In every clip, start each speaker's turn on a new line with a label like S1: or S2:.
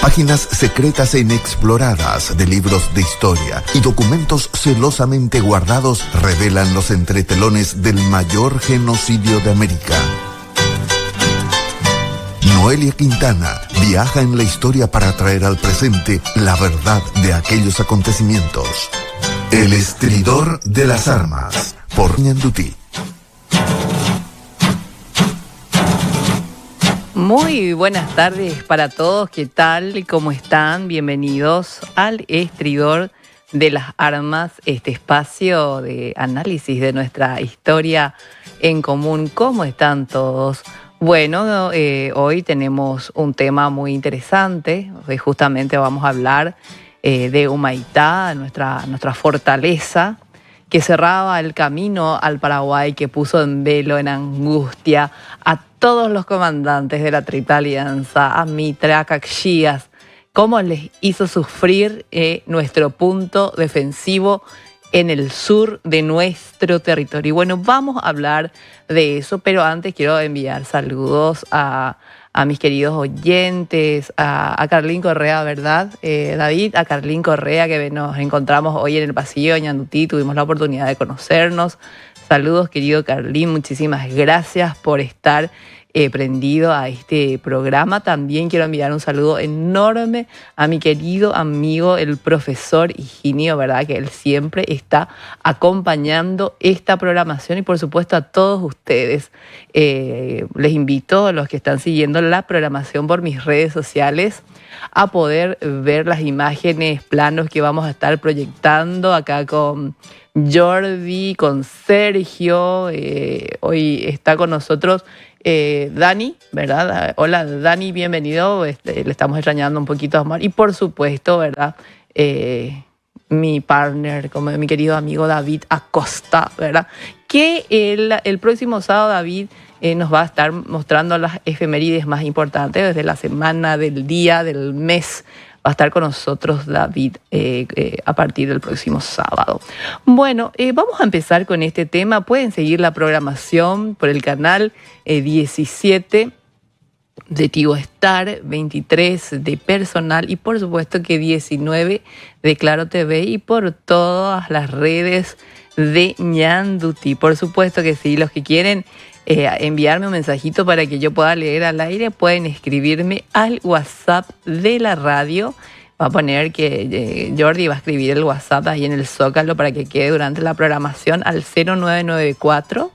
S1: Páginas secretas e inexploradas de libros de historia y documentos celosamente guardados revelan los entretelones del mayor genocidio de América. Noelia Quintana viaja en la historia para traer al presente la verdad de aquellos acontecimientos. El estridor de las armas, por Ñandutí.
S2: Muy buenas tardes para todos, ¿qué tal? ¿Cómo están? Bienvenidos al Estridor de las Armas, este espacio de análisis de nuestra historia en común. ¿Cómo están todos? Bueno, hoy tenemos un tema muy interesante. Hoy justamente vamos a hablar de Humaitá, nuestra fortaleza, que cerraba el camino al Paraguay, que puso en velo, en angustia, a todos los comandantes de la Triple Alianza, a Mitre, a Caxias, cómo les hizo sufrir nuestro punto defensivo en el sur de nuestro territorio. Y bueno, vamos a hablar de eso, pero antes quiero enviar saludos a mis queridos oyentes, a Carlín Correa, ¿verdad? David, a Carlín Correa, que nos encontramos hoy en el pasillo de Ñandutí, tuvimos la oportunidad de conocernos. Saludos, querido Carlín, muchísimas gracias por estar prendido a este programa. También quiero enviar un saludo enorme a mi querido amigo, el profesor Higinio, ¿verdad? Que él siempre está acompañando esta programación y por supuesto a todos ustedes. Les invito a los que están siguiendo la programación por mis redes sociales a poder ver las imágenes, planos que vamos a estar proyectando acá con Jordi, con Sergio. Hoy está con nosotros Dani, ¿verdad? Hola Dani, bienvenido. Le estamos extrañando un poquito a Omar. Y por supuesto, ¿verdad? Mi partner, como mi querido amigo David Acosta, ¿verdad? Que el próximo sábado David nos va a estar mostrando las efemérides más importantes desde la semana, del día, del mes. Va a estar con nosotros David a partir del próximo sábado. Bueno, vamos a empezar con este tema. Pueden seguir la programación por el canal 17 de Tigo Star, 23 de Personal y por supuesto que 19 de Claro TV y por todas las redes de Ñandutí. Por supuesto que sí, los que quieren enviarme un mensajito para que yo pueda leer al aire, pueden escribirme al WhatsApp de la radio. Va a poner que Jordi va a escribir el WhatsApp ahí en el Zócalo para que quede durante la programación al 0994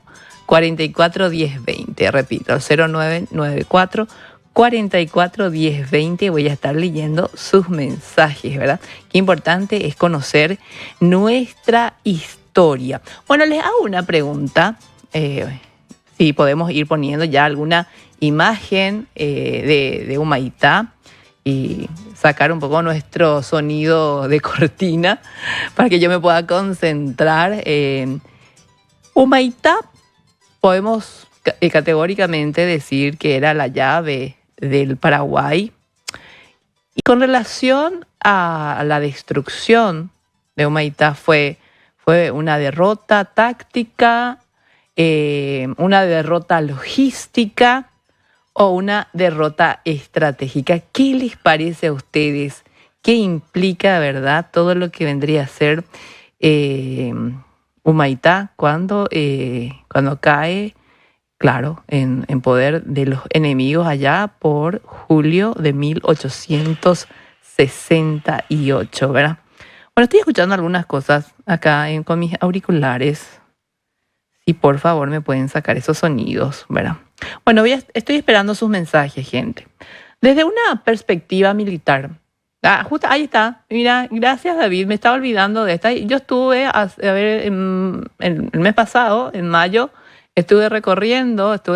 S2: 44 10 20. Repito, al 0994 44 10 20. Voy a estar leyendo sus mensajes, ¿verdad? Qué importante es conocer nuestra historia. Bueno, les hago una pregunta. Si podemos ir poniendo ya alguna imagen de Humaitá y sacar un poco nuestro sonido de cortina para que yo me pueda concentrar. Humaitá podemos categóricamente decir que era la llave del Paraguay. Y con relación a la destrucción de Humaitá fue una derrota táctica, una derrota logística o una derrota estratégica. ¿Qué les parece a ustedes? ¿Qué implica, verdad, todo lo que vendría a ser Humaitá cuando cae, claro, en poder de los enemigos allá por julio de 1868, ¿verdad? Bueno, estoy escuchando algunas cosas acá con mis auriculares. Y por favor me pueden sacar esos sonidos, ¿verdad? Bueno, estoy esperando sus mensajes, gente. Desde una perspectiva militar. Justo ahí está. Mira, gracias David, me estaba olvidando de esta. Yo estuve, el mes pasado, en mayo, estuve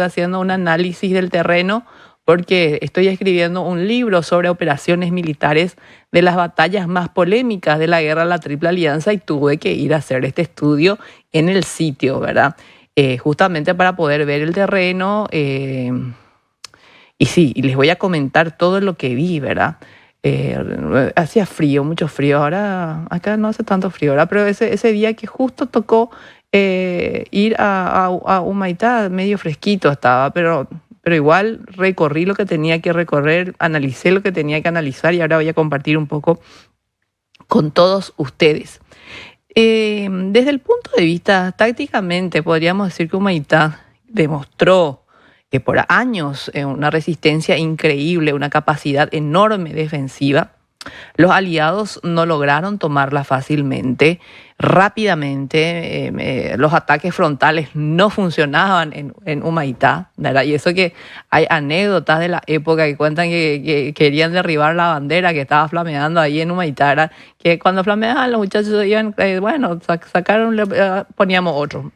S2: haciendo un análisis del terreno porque estoy escribiendo un libro sobre operaciones militares de las batallas más polémicas de la guerra de la Triple Alianza y tuve que ir a hacer este estudio en el sitio, ¿verdad? Justamente para poder ver el terreno y sí, y les voy a comentar todo lo que vi, ¿verdad? Hacía frío, mucho frío. Ahora acá no hace tanto frío, ¿verdad? Pero ese día que justo tocó ir a Humaitá, medio fresquito estaba, pero pero igual recorrí lo que tenía que recorrer, analicé lo que tenía que analizar y ahora voy a compartir un poco con todos ustedes. Desde el punto de vista tácticamente, podríamos decir que Humaitá demostró que por años una resistencia increíble, una capacidad enorme defensiva. Los aliados no lograron tomarla fácilmente, rápidamente. Los ataques frontales no funcionaban en Humaitá, ¿verdad? Y eso que hay anécdotas de la época que cuentan que querían derribar la bandera que estaba flameando ahí en Humaitá, ¿verdad? Que cuando flameaban los muchachos iban, sacaron, poníamos otro.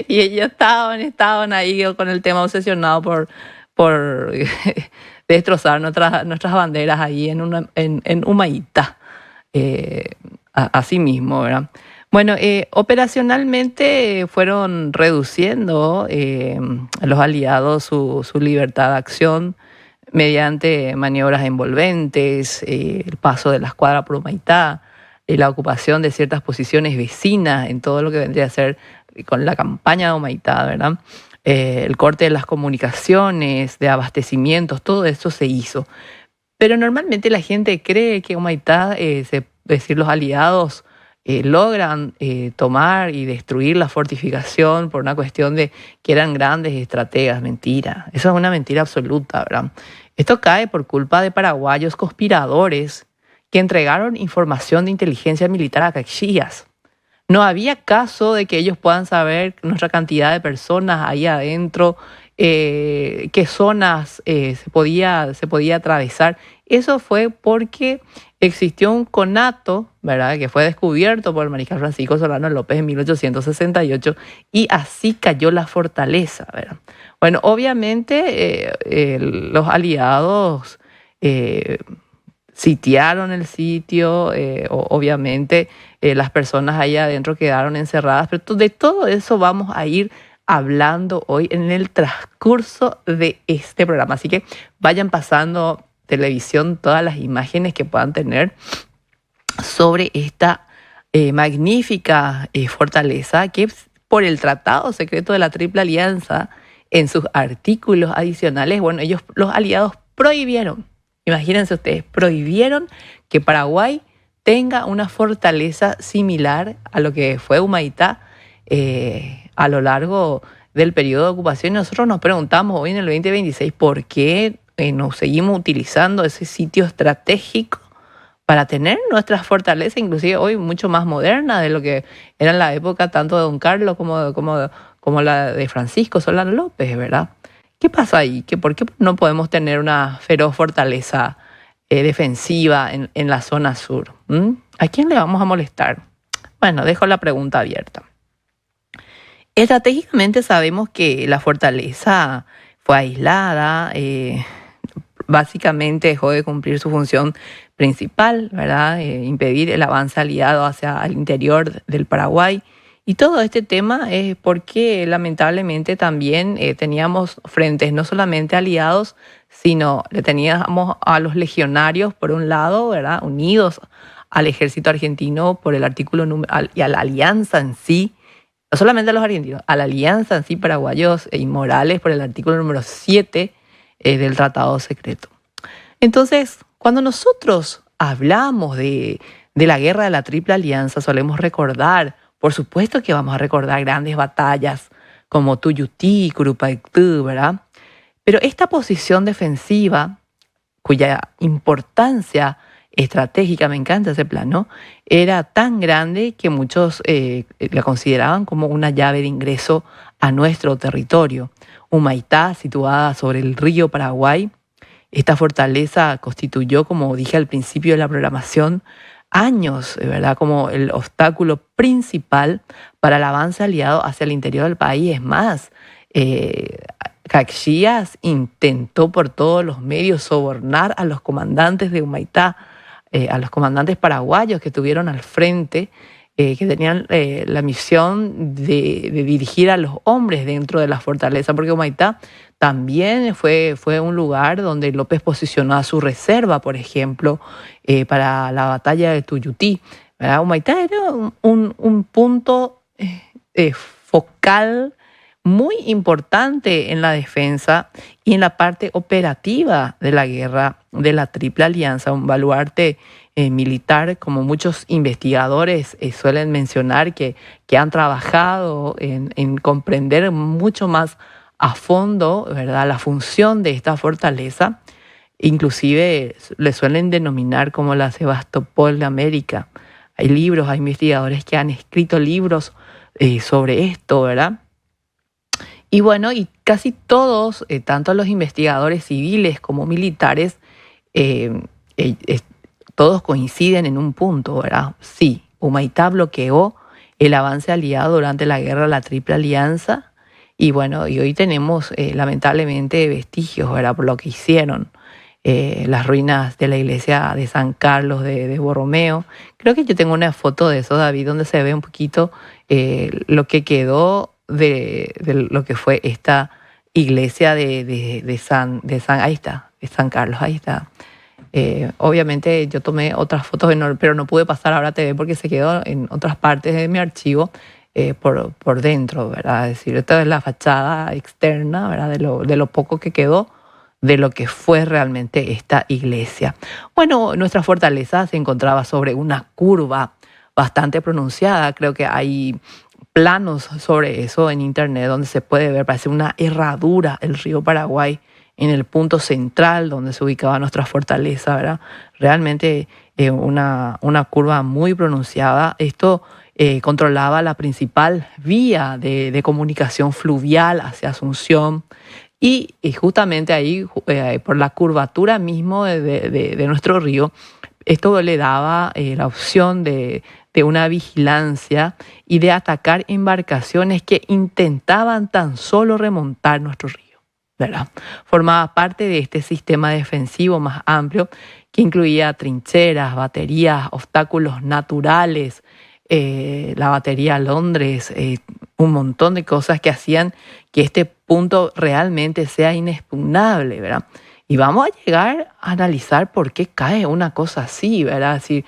S2: Y ellos estaban ahí con el tema obsesionado por destrozar nuestras banderas ahí en Humaitá, así mismo, ¿verdad? Bueno, operacionalmente fueron reduciendo los aliados su libertad de acción mediante maniobras envolventes, el paso de la escuadra por Humaitá, la ocupación de ciertas posiciones vecinas en todo lo que vendría a ser con la campaña de Humaitá, ¿verdad? El corte de las comunicaciones, de abastecimientos, todo eso se hizo. Pero normalmente la gente cree que Humaitá, los aliados logran tomar y destruir la fortificación por una cuestión de que eran grandes estrategas. Mentira. Eso es una mentira absoluta, ¿verdad? Esto cae por culpa de paraguayos conspiradores que entregaron información de inteligencia militar a Caxias. No había caso de que ellos puedan saber nuestra cantidad de personas ahí adentro, qué zonas se podía atravesar. Eso fue porque existió un conato, ¿verdad?, que fue descubierto por el mariscal Francisco Solano López en 1868 y así cayó la fortaleza, ¿verdad? Bueno, obviamente los aliados sitiaron el sitio, obviamente las personas ahí adentro quedaron encerradas, pero de todo eso vamos a ir hablando hoy en el transcurso de este programa. Así que vayan pasando televisión todas las imágenes que puedan tener sobre esta magnífica fortaleza que por el Tratado Secreto de la Triple Alianza, en sus artículos adicionales, bueno, los aliados prohibieron. Imagínense ustedes, prohibieron que Paraguay tenga una fortaleza similar a lo que fue Humaitá a lo largo del periodo de ocupación. Y nosotros nos preguntamos hoy en el 2026 por qué nos seguimos utilizando ese sitio estratégico para tener nuestras fortalezas, inclusive hoy mucho más modernas de lo que era en la época tanto de Don Carlos como la de Francisco Solano López, ¿verdad? ¿Qué pasa ahí? ¿Por qué no podemos tener una feroz fortaleza defensiva en la zona sur? ¿A quién le vamos a molestar? Bueno, dejo la pregunta abierta. Estratégicamente sabemos que la fortaleza fue aislada, básicamente dejó de cumplir su función principal, ¿verdad? Impedir el avance aliado hacia el interior del Paraguay. Y todo este tema es porque lamentablemente también teníamos frentes no solamente aliados, sino le teníamos a los legionarios por un lado, ¿verdad?, unidos al ejército argentino por el artículo y a la alianza en sí, no solamente a los argentinos, a la alianza en sí, paraguayos y Morales por el artículo número 7 del Tratado Secreto. Entonces, cuando nosotros hablamos de la guerra de la Triple Alianza, solemos recordar, por supuesto que vamos a recordar grandes batallas como Tuyutí, Curupaytú, ¿verdad? Pero esta posición defensiva, cuya importancia estratégica, me encanta ese plano, era tan grande que muchos la consideraban como una llave de ingreso a nuestro territorio. Humaitá, situada sobre el río Paraguay, esta fortaleza constituyó, como dije al principio de la programación, años, ¿verdad?, como el obstáculo principal para el avance aliado hacia el interior del país. Es más, Caxias intentó por todos los medios sobornar a los comandantes de Humaitá, a los comandantes paraguayos que estuvieron al frente, que tenían la misión de dirigir a los hombres dentro de la fortaleza, porque Humaitá también fue un lugar donde López posicionó a su reserva, por ejemplo, para la batalla de Tuyutí, ¿verdad? Humaitá era un punto focal, muy importante en la defensa y en la parte operativa de la guerra de la Triple Alianza, un baluarte militar, como muchos investigadores suelen mencionar, que han trabajado en comprender mucho más a fondo, ¿verdad?, la función de esta fortaleza. Inclusive le suelen denominar como la Sebastopol de América. Hay libros, hay investigadores que han escrito libros sobre esto, ¿verdad? Y bueno, y casi todos, tanto los investigadores civiles como militares, eh, todos coinciden en un punto, ¿verdad? Sí, Humaitá bloqueó el avance aliado durante la guerra de la Triple Alianza. Y bueno, y hoy tenemos lamentablemente vestigios, ¿verdad?, por lo que hicieron. Las ruinas de la iglesia de San Carlos de Borromeo. Creo que yo tengo una foto de eso, David, donde se ve un poquito lo que quedó de lo que fue esta iglesia de San, ahí está, de San Carlos, ahí está. Obviamente yo tomé otras fotos, pero no pude pasar ahora a TV porque se quedó en otras partes de mi archivo por dentro, ¿verdad? Es decir, esta es la fachada externa, ¿verdad?, de lo poco que quedó de lo que fue realmente esta iglesia. Bueno, nuestra fortaleza se encontraba sobre una curva bastante pronunciada. Creo que hay planos sobre eso en internet donde se puede ver, parece una herradura el río Paraguay en el punto central donde se ubicaba nuestra fortaleza, ¿verdad? Realmente una curva muy pronunciada. Esto controlaba la principal vía de comunicación fluvial hacia Asunción. Y justamente ahí, por la curvatura mismo de nuestro río, esto le daba la opción de una vigilancia y de atacar embarcaciones que intentaban tan solo remontar nuestro río, ¿verdad? Formaba parte de este sistema defensivo más amplio que incluía trincheras, baterías, obstáculos naturales, la batería Londres, un montón de cosas que hacían que este punto realmente sea inexpugnable, ¿verdad? Y vamos a llegar a analizar por qué cae una cosa así, ¿verdad? Es decir,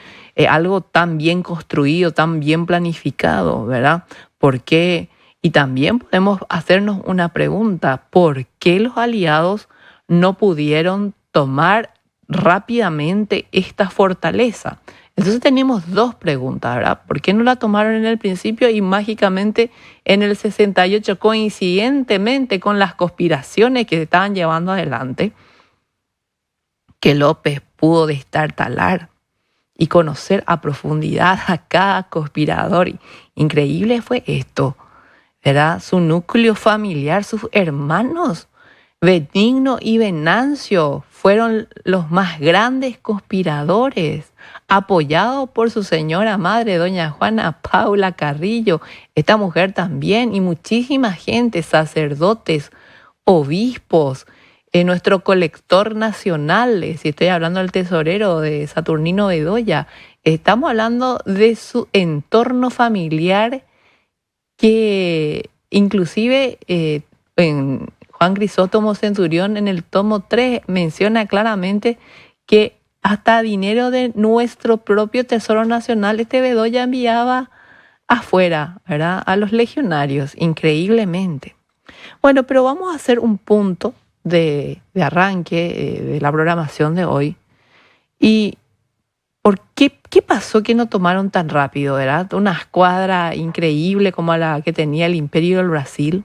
S2: algo tan bien construido, tan bien planificado, ¿verdad? ¿Por qué? Y también podemos hacernos una pregunta: ¿por qué los aliados no pudieron tomar rápidamente esta fortaleza? Entonces tenemos dos preguntas, ¿verdad? ¿Por qué no la tomaron en el principio y mágicamente en el 68, coincidentemente con las conspiraciones que se estaban llevando adelante, que López pudo destartalar y conocer a profundidad a cada conspirador? Increíble fue esto, ¿verdad? Su núcleo familiar, sus hermanos, Benigno y Venancio, fueron los más grandes conspiradores, apoyado por su señora madre, doña Juana Paula Carrillo, esta mujer también, y muchísima gente, sacerdotes, obispos, nuestro colector nacional, si estoy hablando del tesorero de Saturnino Bedoya, estamos hablando de su entorno familiar, que inclusive en Juan Crisóstomo Centurión, en el tomo 3, menciona claramente que hasta dinero de nuestro propio Tesoro Nacional Bedoya enviaba afuera, ¿verdad?, a los legionarios, increíblemente. Bueno, pero vamos a hacer un punto de arranque de la programación de hoy. ¿Y por qué pasó que no tomaron tan rápido, verdad? Una escuadra increíble como la que tenía el Imperio del Brasil.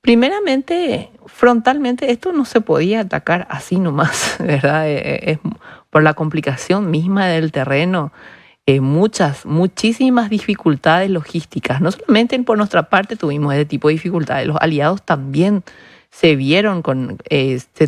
S2: Primeramente, frontalmente, esto no se podía atacar así nomás, ¿verdad? Es por la complicación misma del terreno, muchísimas dificultades logísticas. No solamente por nuestra parte tuvimos ese tipo de dificultades, los aliados también se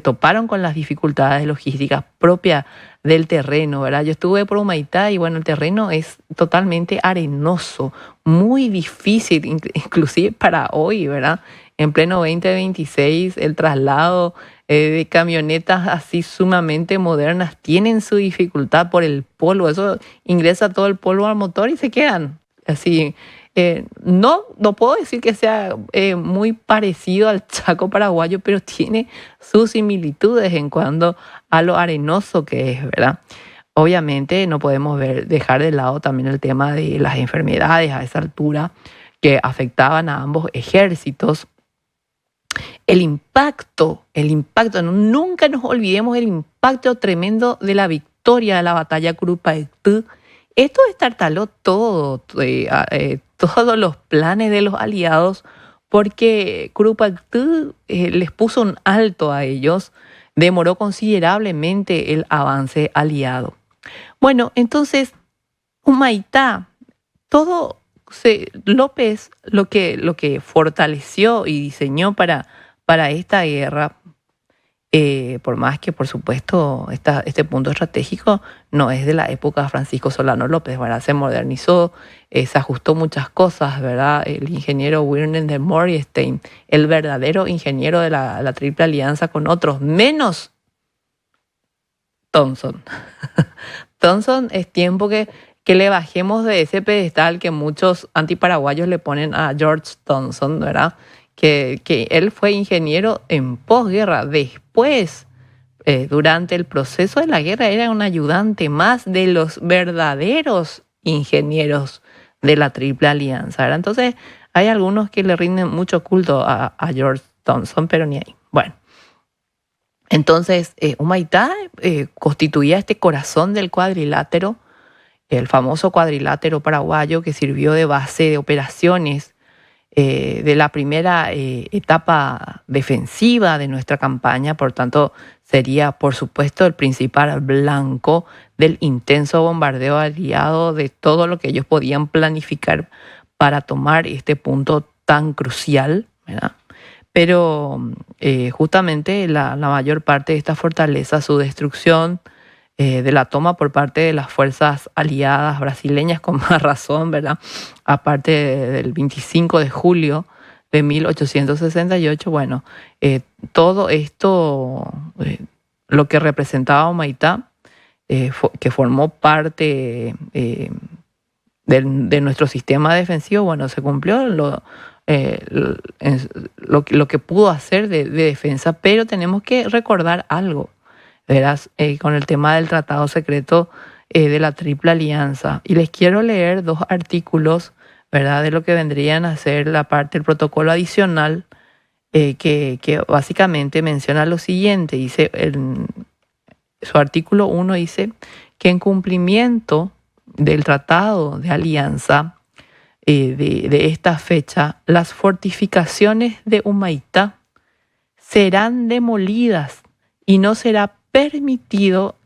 S2: toparon con las dificultades logísticas propias del terreno, ¿verdad? Yo estuve por Humaitá y bueno, el terreno es totalmente arenoso, muy difícil, inclusive para hoy, ¿verdad? En pleno 2026, el traslado de camionetas así sumamente modernas tienen su dificultad por el polvo. Eso ingresa todo el polvo al motor y se quedan así. No puedo decir que sea muy parecido al Chaco paraguayo, pero tiene sus similitudes en cuanto a lo arenoso que es, ¿verdad? Obviamente no podemos dejar de lado también el tema de las enfermedades a esa altura, que afectaban a ambos ejércitos. El impacto, nunca nos olvidemos el impacto tremendo de la victoria de la batalla Curupaytú. Esto destartaló todos los planes de los aliados, porque Curupaytú les puso un alto a ellos, demoró considerablemente el avance aliado. Bueno, entonces, Humaitá, López lo que fortaleció y diseñó para esta guerra, por más que por supuesto este punto estratégico no es de la época de Francisco Solano López, ¿verdad? Se modernizó, se ajustó muchas cosas, ¿verdad? El ingeniero Wirnen de Moriestein, el verdadero ingeniero de la Triple Alianza, con otros, menos Thompson. Thompson, es tiempo que le bajemos de ese pedestal que muchos antiparaguayos le ponen a George Thompson, ¿verdad? Que él fue ingeniero en posguerra. Después, durante el proceso de la guerra, era un ayudante más de los verdaderos ingenieros de la Triple Alianza, ¿verdad? Entonces, hay algunos que le rinden mucho culto a George Thompson, pero ni ahí. Bueno, entonces, Humaitá constituía este corazón del cuadrilátero, el famoso cuadrilátero paraguayo, que sirvió de base de operaciones de la primera etapa defensiva de nuestra campaña. Por tanto, sería, por supuesto, el principal blanco del intenso bombardeo aliado, de todo lo que ellos podían planificar para tomar este punto tan crucial, ¿verdad? Pero justamente la mayor parte de esta fortaleza, su destrucción, de la toma por parte de las fuerzas aliadas brasileñas, con más razón, ¿verdad? Aparte del 25 de julio de 1868, bueno, todo esto, lo que representaba Humaitá, que formó parte de nuestro sistema defensivo, bueno, se cumplió lo que pudo hacer de defensa, pero tenemos que recordar algo, verás, con el tema del tratado secreto de la Triple Alianza. Y les quiero leer 2 artículos, ¿verdad?, de lo que vendrían a ser la parte del protocolo adicional, que básicamente menciona lo siguiente. Dice, su artículo 1 dice que en cumplimiento del tratado de alianza de esta fecha, las fortificaciones de Humaitá serán demolidas y no será permitido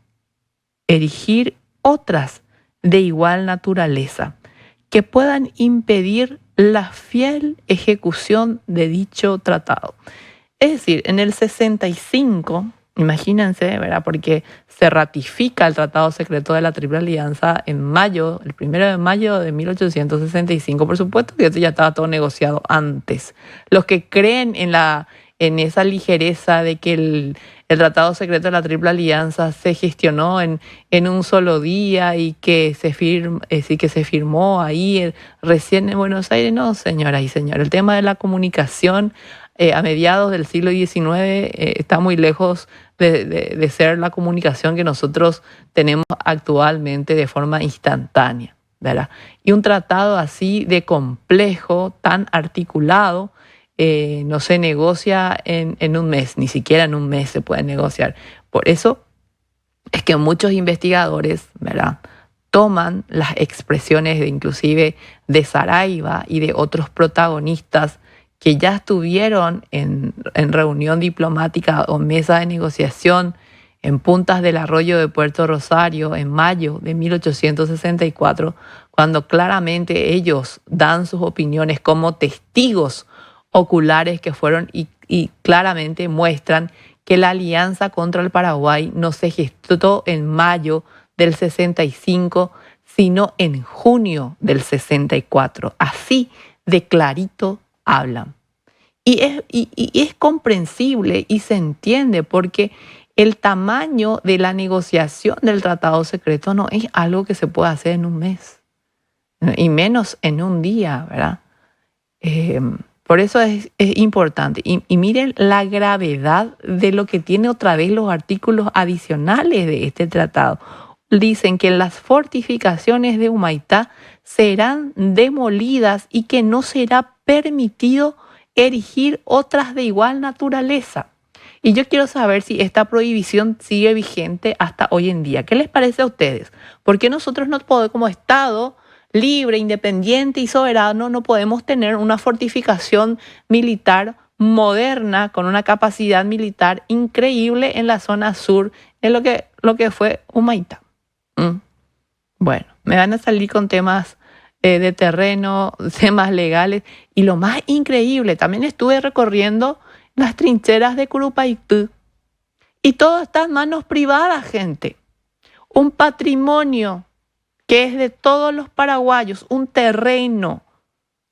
S2: erigir otras de igual naturaleza que puedan impedir la fiel ejecución de dicho tratado. Es decir, en el 65, imagínense, ¿verdad?, porque se ratifica el Tratado Secreto de la Triple Alianza en mayo, el 1 de mayo de 1865. Por supuesto que eso ya estaba todo negociado antes. Los que creen en esa ligereza de que el Tratado Secreto de la Triple Alianza se gestionó en un solo día y que se firmó ahí recién en Buenos Aires, no, señoras y señores. El tema de la comunicación a mediados del siglo XIX está muy lejos de ser la comunicación que nosotros tenemos actualmente de forma instantánea, ¿verdad? Y un tratado así de complejo, tan articulado, no se negocia en un mes, ni siquiera en un mes se puede negociar. Por eso es que muchos investigadores, ¿verdad?, toman las expresiones inclusive de Saraiva y de otros protagonistas que ya estuvieron en reunión diplomática o mesa de negociación en Puntas del Arroyo de Puerto Rosario en mayo de 1864, cuando claramente ellos dan sus opiniones como testigos oculares que fueron y claramente muestran que la alianza contra el Paraguay no se gestó en mayo del 65, sino en junio del 64. Así de clarito hablan. Y es comprensible y se entiende, porque el tamaño de la negociación del tratado secreto no es algo que se pueda hacer en un mes, y menos en un día, ¿verdad? Por eso es importante. Y miren la gravedad de lo que tiene otra vez los artículos adicionales de este tratado. dicen que las fortificaciones de Humaitá serán demolidas y que no será permitido erigir otras de igual naturaleza. Y yo quiero saber si esta prohibición sigue vigente hasta hoy en día. ¿Qué les parece a ustedes? Porque nosotros no podemos, como Estado libre, independiente y soberano, no podemos tener una fortificación militar moderna con una capacidad militar increíble en la zona sur de lo que fue Humaitá. Bueno, me van a salir con temas de terreno, temas legales. Y lo más increíble, también estuve recorriendo las trincheras de Curupaytú. Y todo está en manos privadas, gente. Un patrimonio que es de todos los paraguayos, un terreno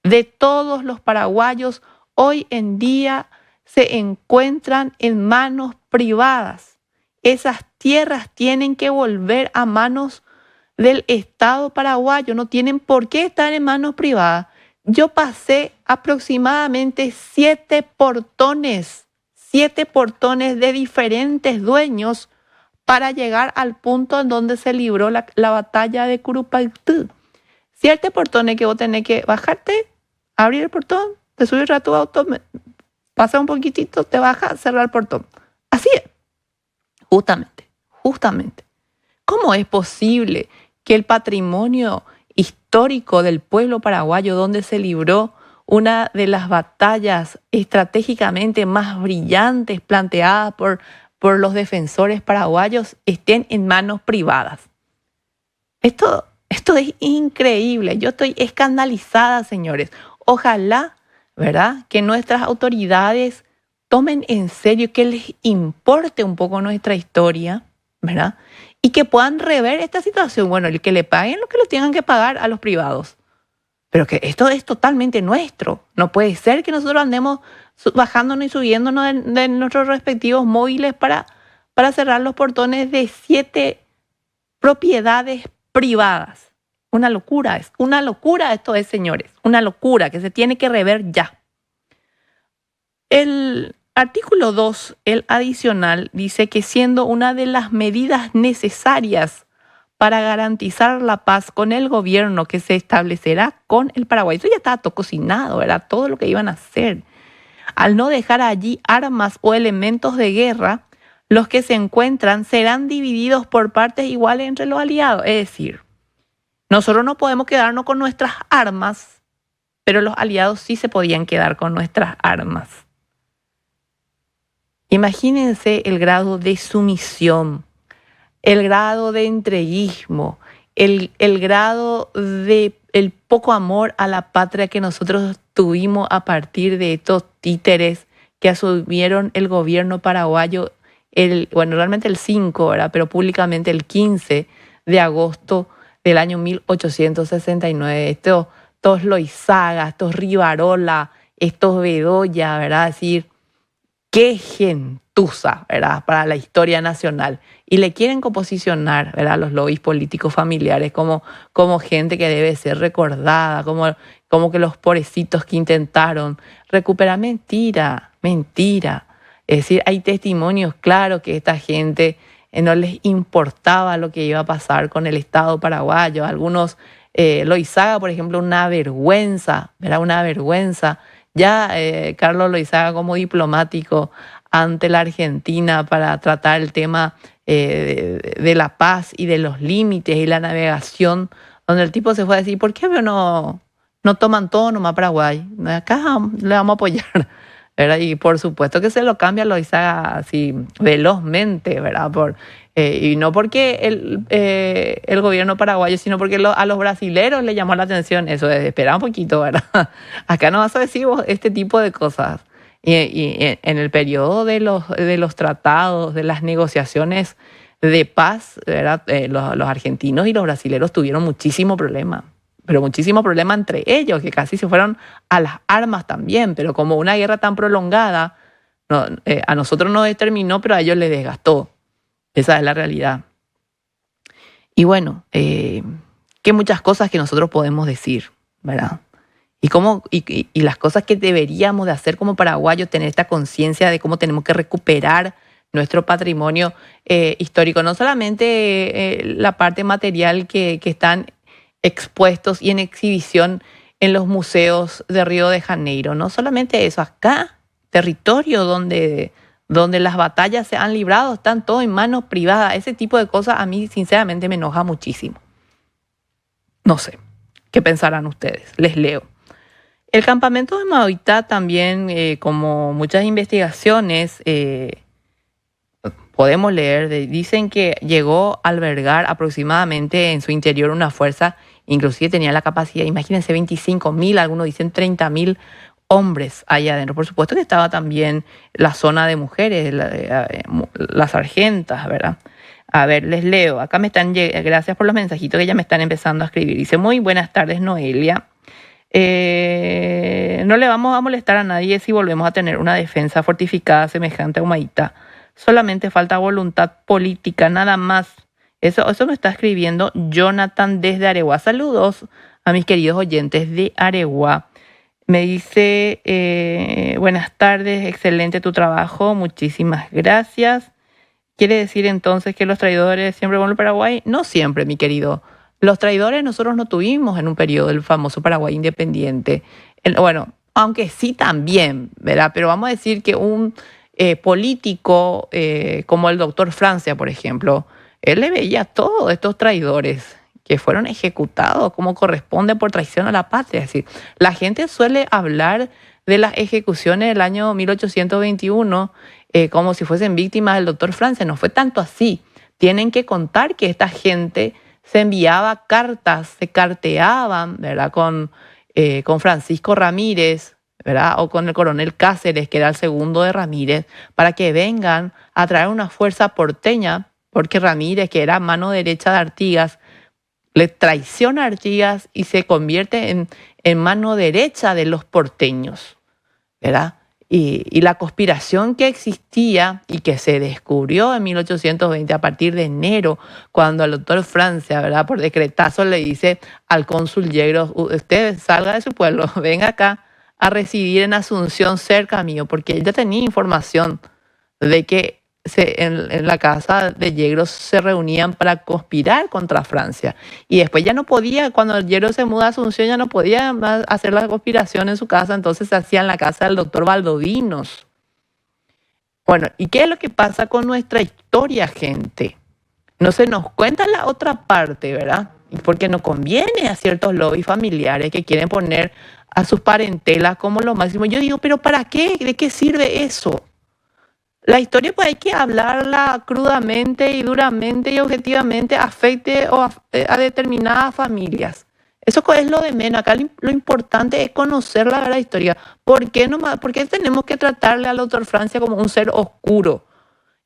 S2: de todos los paraguayos, hoy en día se encuentran en manos privadas. Esas tierras tienen que volver a manos del Estado paraguayo, no tienen por qué estar en manos privadas. Yo pasé aproximadamente 7 portones de diferentes dueños para llegar al punto en donde se libró la batalla de Curupaytú. 7 portones que vos tenés que bajarte, abrir el portón, te subir a tu auto, pasa un poquitito, te bajas, cerrar el portón. Así es. Justamente. ¿Cómo es posible que el patrimonio histórico del pueblo paraguayo, donde se libró una de las batallas estratégicamente más brillantes planteadas por los defensores paraguayos, estén en manos privadas? Esto es increíble. Yo estoy escandalizada, señores. Ojalá, ¿verdad?, que nuestras autoridades tomen en serio, que les importe un poco nuestra historia, ¿verdad?, y que puedan rever esta situación. Bueno, el que le paguen lo que le tengan que pagar a los privados. Pero que esto es totalmente nuestro. No puede ser que nosotros andemos bajándonos y subiéndonos de nuestros respectivos móviles para cerrar los portones de 7 propiedades privadas. Una locura esto es, señores. Una locura que se tiene que rever ya. El artículo 2, el adicional, dice que siendo una de las medidas necesarias para garantizar la paz con el gobierno que se establecerá con el Paraguay. Eso ya estaba todo cocinado, ¿verdad? Todo lo que iban a hacer. Al no dejar allí armas o elementos de guerra, los que se encuentran serán divididos por partes iguales entre los aliados. Es decir, nosotros no podemos quedarnos con nuestras armas, pero los aliados sí se podían quedar con nuestras armas. Imagínense el grado de sumisión, el grado de entreguismo, el grado de el poco amor a la patria que nosotros tuvimos a partir de estos títeres que asumieron el gobierno paraguayo, realmente el 5, ¿verdad?, pero públicamente el 15 de agosto del año 1869. Estos Loizaga, estos Rivarola, estos Bedoya, ¿verdad? Es decir, qué gentuza, ¿verdad?, para la historia nacional. Y le quieren composicionar, ¿verdad?, los lobbies políticos familiares como gente que debe ser recordada, como que los pobrecitos que intentaron recuperar. Mentira. Es decir, hay testimonios claros que esta gente no les importaba lo que iba a pasar con el Estado paraguayo. Algunos, Loizaga, por ejemplo, una vergüenza, ¿verdad?, una vergüenza. Ya Carlos Loizaga como diplomático ante la Argentina para tratar el tema de la paz y de los límites y la navegación, donde el tipo se fue a decir, ¿por qué no toman todo nomás Paraguay? Acá le vamos a apoyar, ¿verdad? Y por supuesto que se lo cambia Loizaga así velozmente, ¿verdad? Y no porque el gobierno paraguayo, sino porque a los brasileros le llamó la atención eso de esperar un poquito, ¿verdad? Acá no vas a decir vos este tipo de cosas. Y en el periodo de los tratados, de las negociaciones de paz, ¿verdad?, los argentinos y los brasileros tuvieron muchísimo problema, pero muchísimo problema entre ellos, que casi se fueron a las armas también, pero como una guerra tan prolongada, a nosotros nos determinó, pero a ellos les desgastó. Esa es la realidad. Y bueno, que muchas cosas que nosotros podemos decir, ¿verdad? Y las cosas que deberíamos de hacer como paraguayos, tener esta conciencia de cómo tenemos que recuperar nuestro patrimonio histórico. No solamente la parte material que están expuestos y en exhibición en los museos de Río de Janeiro. No solamente eso, acá, territorio donde las batallas se han librado, están todo en manos privadas. Ese tipo de cosas a mí sinceramente me enoja muchísimo. No sé, ¿qué pensarán ustedes? Les leo. El campamento de Maoita también, como muchas investigaciones, podemos leer, dicen que llegó a albergar aproximadamente en su interior una fuerza, inclusive tenía la capacidad, imagínense, 25.000, algunos dicen 30.000 hombres allá adentro. Por supuesto que estaba también la zona de mujeres, las sargentas, ¿verdad? A ver, les leo. Acá me están, gracias por los mensajitos que ya me están empezando a escribir. Dice, muy buenas tardes, Noelia. No le vamos a molestar a nadie si volvemos a tener una defensa fortificada semejante a Humaitá. Solamente falta voluntad política, nada más. Eso me está escribiendo Jonathan desde Areguá. Saludos a mis queridos oyentes de Areguá. Me dice, buenas tardes, excelente tu trabajo, muchísimas gracias. ¿Quiere decir entonces que los traidores siempre van al Paraguay? No siempre, mi querido. Los traidores nosotros no tuvimos en un periodo del famoso Paraguay independiente. Bueno, aunque sí también, ¿verdad? Pero vamos a decir que un político como el doctor Francia, por ejemplo, él le veía a todos estos traidores que fueron ejecutados como corresponde por traición a la patria. Es decir, la gente suele hablar de las ejecuciones del año 1821 como si fuesen víctimas del doctor Francia. No fue tanto así. Tienen que contar que esta gente se enviaba cartas, se carteaban, ¿verdad? Con Francisco Ramírez, ¿verdad? O con el coronel Cáceres, que era el segundo de Ramírez, para que vengan a traer una fuerza porteña, porque Ramírez, que era mano derecha de Artigas, le traiciona a Artigas y se convierte en mano derecha de los porteños, ¿verdad? Y la conspiración que existía y que se descubrió en 1820 a partir de enero, cuando el doctor Francia, ¿verdad?, por decretazo le dice al cónsul Yegros, usted salga de su pueblo, venga acá a residir en Asunción cerca mío, porque ella tenía información de que en la casa de Yegros se reunían para conspirar contra Francia. Y después ya no podía, cuando Yegros se muda a Asunción, ya no podía más hacer la conspiración en su casa, entonces se hacía en la casa del doctor Valdovinos. Bueno, ¿y qué es lo que pasa con nuestra historia, gente? No se nos cuenta la otra parte, ¿verdad? Porque no conviene a ciertos lobbies familiares que quieren poner a sus parentelas como lo máximo. Yo digo, ¿pero para qué? ¿De qué sirve eso? La historia pues hay que hablarla crudamente y duramente y objetivamente, afecte a determinadas familias. Eso es lo de menos. Acá lo importante es conocer la verdadera historia. ¿Por qué tenemos que tratarle al doctor Francia como un ser oscuro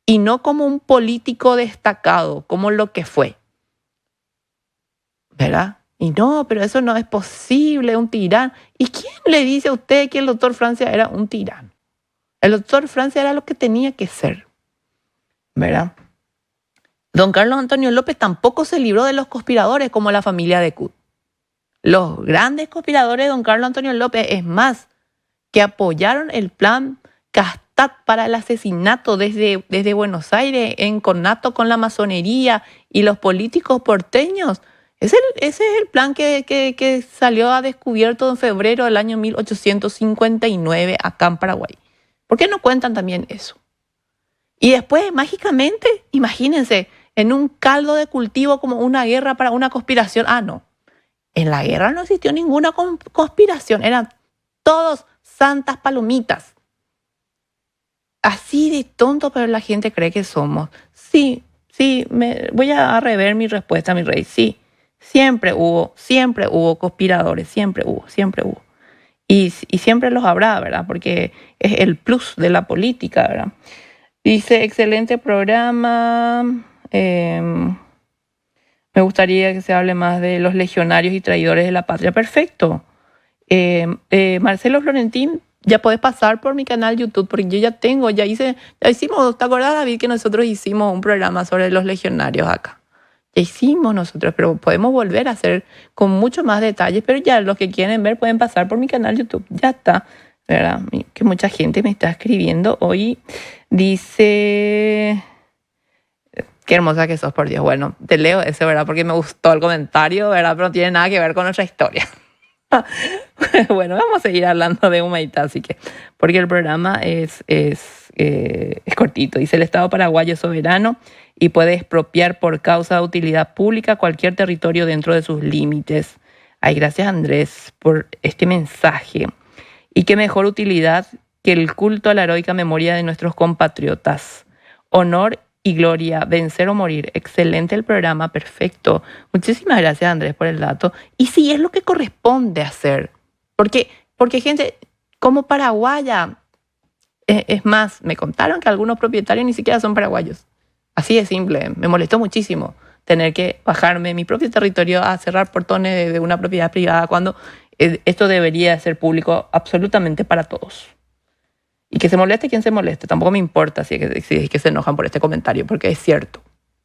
S2: y no como un político destacado, como lo que fue? ¿Verdad? Y no, pero eso no es posible, un tirano. ¿Y quién le dice a usted que el doctor Francia era un tirano? El doctor Francia era lo que tenía que ser, ¿verdad? Don Carlos Antonio López tampoco se libró de los conspiradores como la familia de Cut. Los grandes conspiradores de don Carlos Antonio López, es más, que apoyaron el plan Castat para el asesinato desde Buenos Aires, en conato con la masonería y los políticos porteños. Ese es el plan que salió a descubierto en febrero del año 1859 acá en Paraguay. ¿Por qué no cuentan también eso? Y después, mágicamente, imagínense, en un caldo de cultivo como una guerra para una conspiración. Ah, no. En la guerra no existió ninguna conspiración. Eran todos santas palomitas. Así de tonto, pero la gente cree que somos. Sí, voy a rever mi respuesta, mi rey. Sí, siempre hubo conspiradores, siempre hubo. Y siempre los habrá, ¿verdad? Porque es el plus de la política, ¿verdad? Dice, excelente programa. Me gustaría que se hable más de los legionarios y traidores de la patria. Perfecto. Marcelo Florentín, ya podés pasar por mi canal YouTube, porque yo ya hicimos, ¿te acuerdas, David, que nosotros hicimos un programa sobre los legionarios acá? Ya hicimos nosotros, pero podemos volver a hacer con mucho más detalles, pero ya los que quieren ver pueden pasar por mi canal YouTube. Ya está. ¿verdad? Que mucha gente me está escribiendo hoy. Dice... Qué hermosa que sos, por Dios. Bueno, te leo ese, ¿verdad? Porque me gustó el comentario, ¿verdad? Pero no tiene nada que ver con nuestra historia. Bueno, vamos a seguir hablando de Humaitá, así que... Porque el programa es cortito. Dice: el Estado paraguayo es soberano y puede expropiar por causa de utilidad pública cualquier territorio dentro de sus límites. Ay, gracias, Andrés, por este mensaje. Y qué mejor utilidad que el culto a la heroica memoria de nuestros compatriotas. Honor y gloria, vencer o morir. Excelente el programa, perfecto. Muchísimas gracias, Andrés, por el dato. Y sí, es lo que corresponde hacer. Porque gente como paraguaya, es más, me contaron que algunos propietarios ni siquiera son paraguayos. Así de simple. Me molestó muchísimo tener que bajarme en mi propio territorio a cerrar portones de una propiedad privada cuando esto debería ser público absolutamente para todos. Y que se moleste quien se moleste. Tampoco me importa si es que se enojan por este comentario, porque es cierto.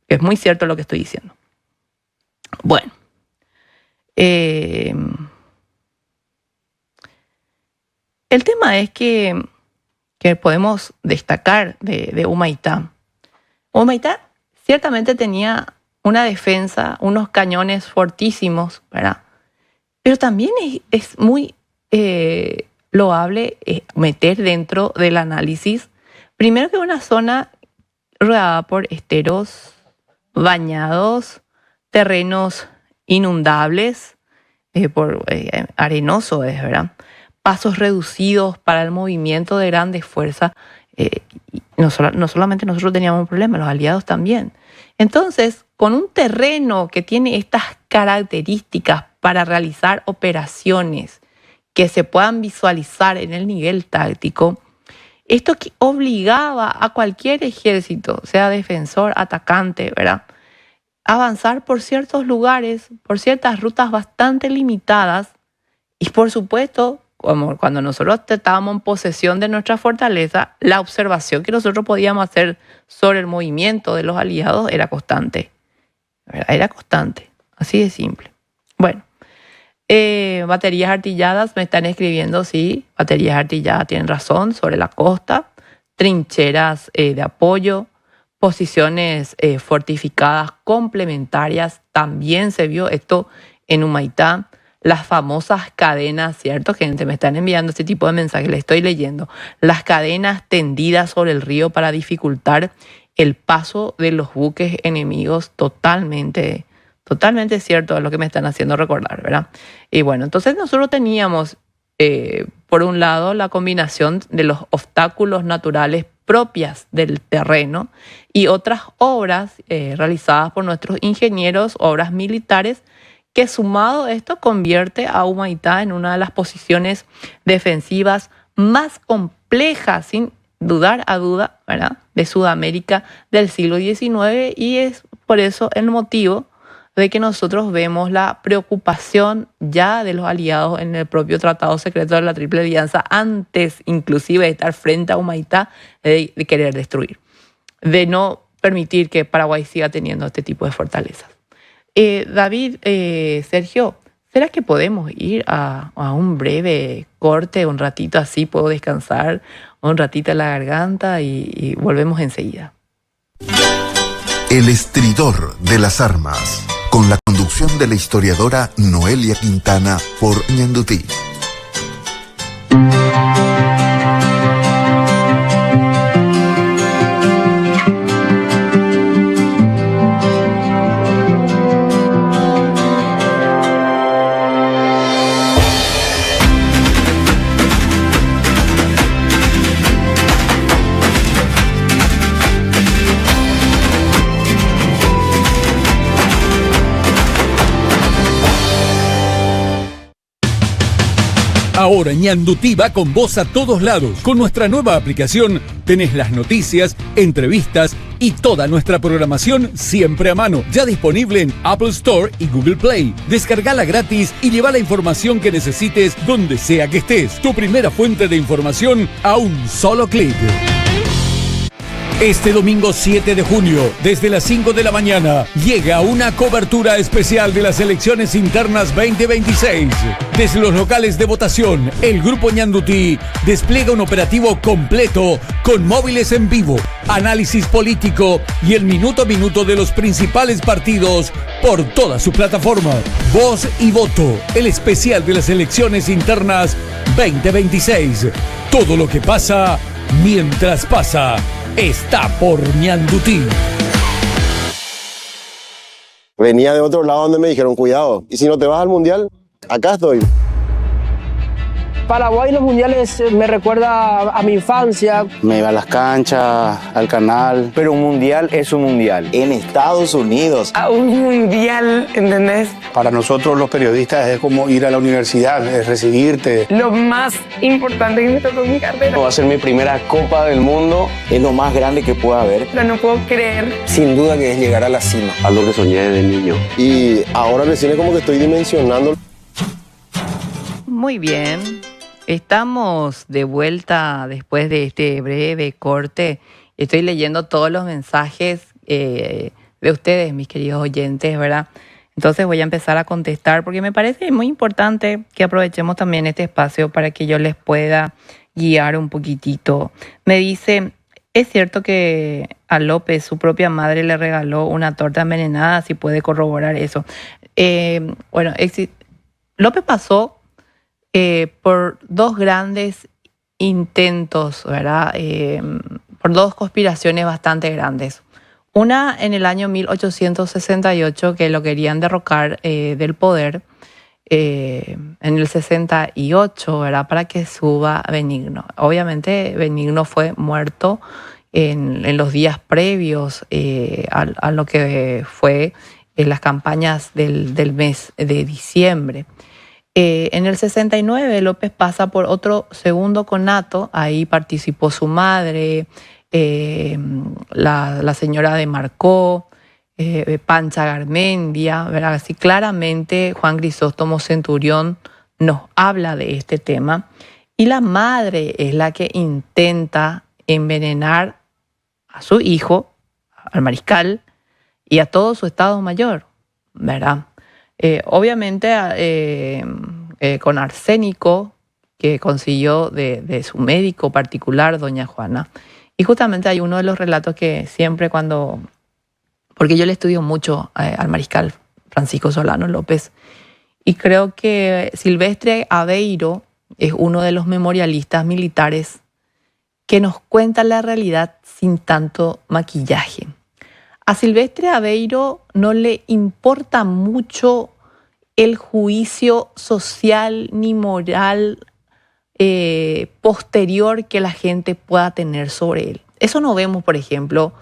S2: Es muy cierto lo que estoy diciendo. Bueno. El tema es que podemos destacar de Humaitá. Humaitá ciertamente tenía una defensa, unos cañones fortísimos, ¿verdad? Pero también es muy... loable meter dentro del análisis, primero, que una zona rodeada por esteros, bañados, terrenos inundables, arenoso es, ¿verdad? Pasos reducidos para el movimiento de grandes fuerzas. No solamente nosotros teníamos un problema, los aliados también. Entonces, con un terreno que tiene estas características para realizar operaciones que se puedan visualizar en el nivel táctico, esto que obligaba a cualquier ejército, sea defensor, atacante, ¿verdad?, avanzar por ciertos lugares, por ciertas rutas bastante limitadas. Y por supuesto, como cuando nosotros estábamos en posesión de nuestra fortaleza, la observación que nosotros podíamos hacer sobre el movimiento de los aliados era constante, ¿verdad? Era constante, así de simple. Bueno. Baterías artilladas, me están escribiendo, sí, baterías artilladas, tienen razón, sobre la costa, trincheras de apoyo, posiciones fortificadas complementarias, también se vio esto en Humaitá, las famosas cadenas, ¿cierto? Gente, me están enviando este tipo de mensajes, les estoy leyendo, las cadenas tendidas sobre el río para dificultar el paso de los buques enemigos, totalmente cierto, es lo que me están haciendo recordar, ¿verdad? Y bueno, entonces nosotros teníamos, por un lado, la combinación de los obstáculos naturales propias del terreno y otras obras realizadas por nuestros ingenieros, obras militares, que sumado a esto convierte a Humaitá en una de las posiciones defensivas más complejas, sin duda, ¿verdad?, de Sudamérica del siglo XIX, y es por eso el motivo de que nosotros vemos la preocupación ya de los aliados en el propio Tratado Secreto de la Triple Alianza, antes inclusive de estar frente a Humaitá, de querer destruir, de no permitir que Paraguay siga teniendo este tipo de fortalezas. David, Sergio, ¿será que podemos ir a un breve corte, un ratito así, puedo descansar un ratito en la garganta y volvemos enseguida?
S1: El estridor de las armas, con la conducción de la historiadora Noelia Quintana por Ñandutí.
S3: Ahora Ñandutí va con vos a todos lados. Con nuestra nueva aplicación tenés las noticias, entrevistas y toda nuestra programación siempre a mano. Ya disponible en Apple Store y Google Play. Descargala gratis y lleva la información que necesites donde sea que estés. Tu primera fuente de información a un solo clic. Este domingo 7 de junio, desde las 5 de la mañana, llega una cobertura especial de las elecciones internas 2026. Desde los locales de votación, el Grupo Ñandutí despliega un operativo completo con móviles en vivo, análisis político y el minuto a minuto de los principales partidos por toda su plataforma. Voz y voto, el especial de las elecciones internas 2026. Todo lo que pasa mientras pasa. Está por Ñandutí.
S4: Venía de otro lado donde me dijeron, cuidado, y si no te vas al mundial, acá estoy.
S5: Paraguay, los mundiales me recuerda a mi infancia.
S6: Me iba a las canchas, al canal.
S7: Pero un mundial es un mundial.
S8: En Estados Unidos.
S9: A un mundial, ¿entendés?
S6: Para nosotros los periodistas es como ir a la universidad, es recibirte.
S9: Lo más importante que me tocó en mi carrera.
S7: Va a ser mi primera Copa del Mundo.
S8: Es lo más grande que pueda haber.
S9: Pero no puedo creer.
S8: Sin duda que es llegar a la cima.
S7: Algo que soñé desde niño.
S4: Y ahora recién es como que estoy dimensionando.
S2: Muy bien. Estamos de vuelta después de este breve corte. Estoy leyendo todos los mensajes de ustedes, mis queridos oyentes, ¿verdad? Entonces voy a empezar a contestar porque me parece muy importante que aprovechemos también este espacio para que yo les pueda guiar un poquitito. Me dice, ¿es cierto que a López su propia madre le regaló una torta envenenada? Si puede corroborar eso. Bueno, López pasó por dos grandes intentos, ¿verdad? Por dos conspiraciones bastante grandes. Una en el año 1868, que lo querían derrocar del poder, en el 68, ¿verdad? Para que suba Benigno. Obviamente Benigno fue muerto en los días previos a lo que fue las campañas del mes de diciembre. En el 69 López pasa por otro segundo conato, ahí participó su madre, la señora de Marcó, Pancha Garmendia, ¿verdad? Así claramente Juan Crisóstomo Centurión nos habla de este tema y la madre es la que intenta envenenar a su hijo, al mariscal y a todo su estado mayor, ¿verdad? Obviamente con arsénico que consiguió de su médico particular, doña Juana. Y justamente hay uno de los relatos que siempre porque yo le estudio mucho al mariscal Francisco Solano López, y creo que Silvestre Aveiro es uno de los memorialistas militares que nos cuenta la realidad sin tanto maquillaje. A Silvestre Aveiro no le importa mucho el juicio social ni moral posterior que la gente pueda tener sobre él. Eso no vemos, por ejemplo,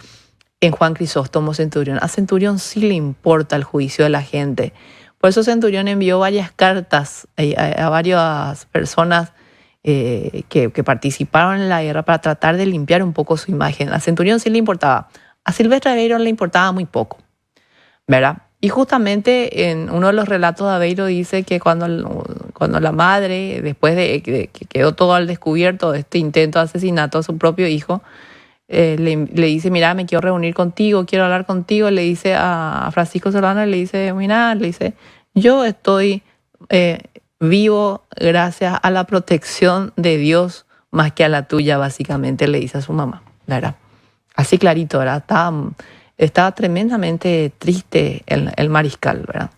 S2: en Juan Crisóstomo Centurión. A Centurión sí le importa el juicio de la gente. Por eso Centurión envió varias cartas a varias personas que participaron en la guerra para tratar de limpiar un poco su imagen. A Centurión sí le importaba. A Silvestre Aveiro le importaba muy poco, ¿verdad? Y justamente en uno de los relatos de Aveiro dice que cuando la madre, después de que quedó todo al descubierto de este intento de asesinato a su propio hijo, le dice, mira, me quiero reunir contigo, quiero hablar contigo, le dice a Francisco Solano, le dice, mira, yo estoy vivo gracias a la protección de Dios más que a la tuya, básicamente, le dice a su mamá, ¿verdad? Así clarito, ¿verdad? Estaba tremendamente triste el mariscal, ¿verdad?